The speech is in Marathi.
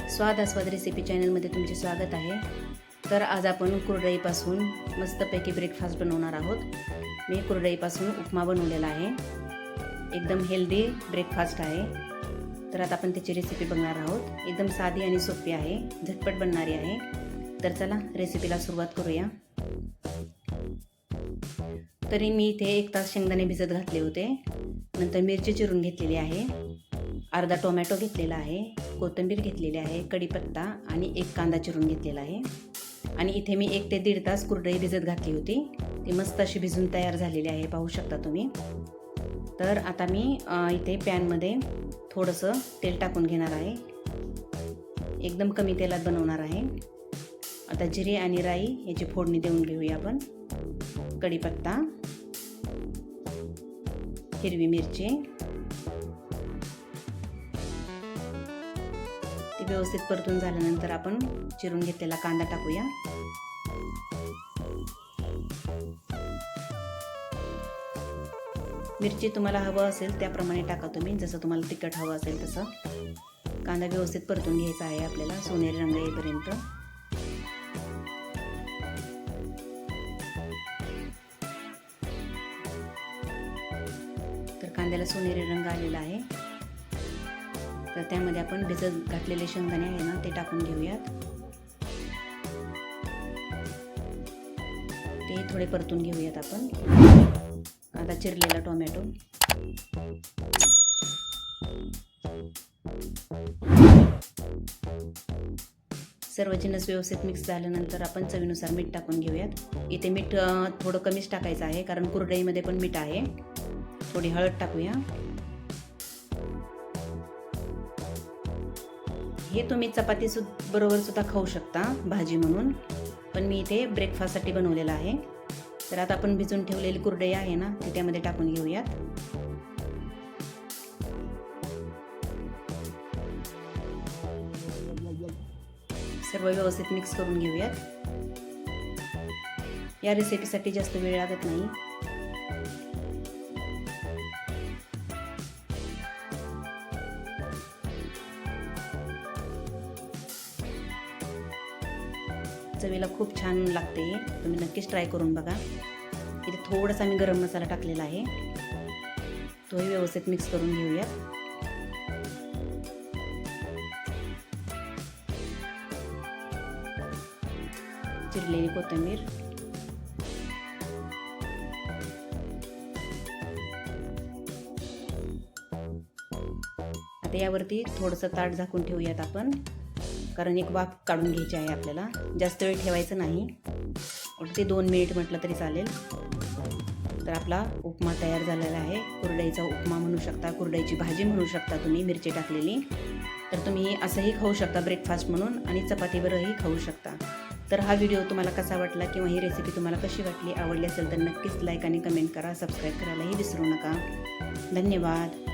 स्वाद आस्वाद रेसिपी चॅनलमध्ये तुमचे स्वागत आहे। तर आज आपण कुरडईपासून मस्तपैकी ब्रेकफास्ट बनवणार आहोत। मी कुरडईपासून उपमा बनवलेला आहे। एकदम हेल्दी ब्रेकफास्ट आहे। तर आता आपण त्याची रेसिपी बघणार आहोत। एकदम साधी आणि सोपी आहे, झटपट बनणारी आहे। तर चला रेसिपीला सुरुवात करूया। तरी मी इथे 1 तास शेंगदाणे भिजत घातले होते। नंतर मिरची चिरून घेतलेली आहे, अर्धा टोमॅटो घेतलेला आहे, कोथिंबीर घेतलेली आहे, कढीपत्ता आणि 1 कांदा चिरून घेतलेला आहे। आणि इथे मी 1 ते 1.5 तास कुरडई भिजत घातली होती। ती मस्त अशी भिजून तयार झालेली आहे, पाहू शकता तुम्ही। तर आता मी इथे पॅनमध्ये थोडंसं तेल टाकून घेणार आहे। एकदम कमी तेलात बनवणार आहे। आता जिरे आणि राई याची फोडणी देऊन घेऊया आपण। कढीपत्ता, हिरवी मिरची, ती व्यवस्थित परतून झाल्यानंतर आपण चिरून घेतलेला कांदा टाकूया। मिरची तुम्हाला हवं असेल त्याप्रमाणे टाका तुम्ही, जसं तुम्हाला तिखट हवं असेल तसं। कांदा व्यवस्थित परतून घ्यायचा आहे आपल्याला सोनेरी रंग येईपर्यंत। तर कांद्याला सोनेरी रंग आलेला आहे। तर त्यामध्ये आपण भिजत घातलेले शेंगदाणे आहे ना, ते टाकून घेऊयात। ते थोडे परतून घेऊयात आपण। आता चिरलेला टोमॅटो, सर्व जिन्नस व्यवस्थित मिक्स झाल्यानंतर आपण चवीनुसार मीठ टाकून घेऊयात। इथे मीठ थोडं कमीच टाकायचं आहे, कारण कुरडईमध्ये पण मीठ आहे। थोडी हळद टाकूया। हे तुम्ही चपाती बरोबर सुद्धा खाऊ शकता भाजी म्हणून, पण मी इथे ब्रेकफास्टसाठी बनवलेला आहे। तर आता आपण भिजून ठेवलेली कुरडई आहे ना, ती त्यामध्ये टाकून घेऊयात। सर्व व्यवस्थित मिक्स करून घेऊयात। या रेसिपीसाठी जास्त वेळ लागत नाही। चवीला खूप छान लागते, तुम्ही नक्कीच ट्राय करून बघा। इथे थोडासा मी गरम मसाला टाकलेला आहे, तोही व्यवस्थित मिक्स करून घेऊया। चिरलेली कोथिंबीर, आता यावरती थोडंसं ताट झाकून ठेवूयात आपण, कारण एक वाफ काढून घ्यायची आहे आपल्याला। जास्त वेळ ठेवायचं नाही, अगदी 2 मिनिट म्हटलं तरी चालेल। तर आपला उपमा तयार झालेला आहे। कुरडईचा उपमा म्हणू शकता, कुरडईची भाजी म्हणू शकता तुम्ही, मिरची टाकलेली। तर तुम्ही असंही खाऊ शकता ब्रेकफास्ट म्हणून, आणि चपातीवरही खाऊ शकता। तर हा व्हिडिओ तुम्हाला कसा वाटला किंवा ही रेसिपी तुम्हाला कशी वाटली, आवडली असेल तर नक्कीच लाईक आणि कमेंट करा। सबस्क्राईब करायलाही विसरू नका। धन्यवाद।